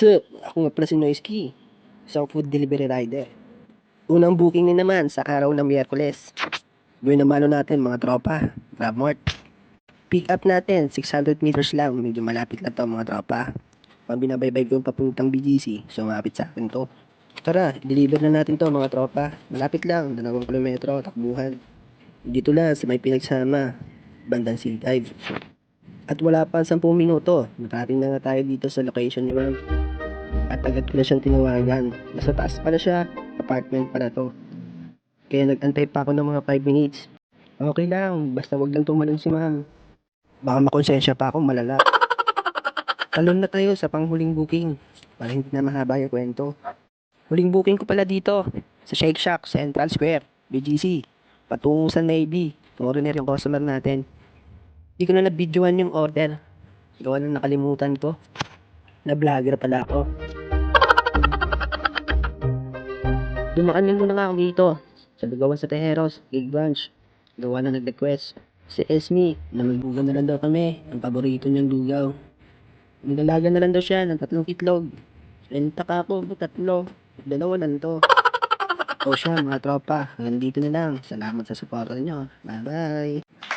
What's up? Ako nga pala si Noisky, isang food delivery rider. Unang booking na naman sa araw ng Miyerkules. Gawin naman natin mga tropa, GrabMart. Pick up natin, 600 meters lang, medyo malapit na to mga tropa. Pag binabaybay ko yung papuntang BGC, sumapit sa akin to. Tara, deliver na natin to mga tropa. Malapit lang, 2 kilometro, takbuhan. Dito lang sa may pinagsama, bandang C5. At wala pa 10 minuto, nakarating na nga tayo dito sa location ni Ma'am. At agad ko na siyang tinawagan. Nasa taas pala siya. Apartment pala to. Kaya nag-antay pa ako ng mga 5 minutes. Okay lang. Basta wag lang tumalon si ma'am. Baka makonsensya pa ako malala. Talon na tayo sa panghuling booking. Para hindi na mahaba yung kwento. Huling booking ko pala dito. Sa Shake Shack, Central Square, BGC. Patungo sa Navy. Foreigner yung customer natin. Hindi ko na na-videoan yung order. Gawa na nakalimutan ko. Na vlogger pala ako. Dumaan lang muna nga ako dito sa Lugawan sa Tejeros, Gig Branch. Gawa na nag-request. Si Esme, na magbugan na lang daw kami. Ang paborito niyang lugaw. Nilalaga na lang daw siya ng 3 itlog. Renta ka ako, 3. 2 lang to. O siya mga tropa, hanggang dito na lang. Salamat sa suporta niyo. Bye bye.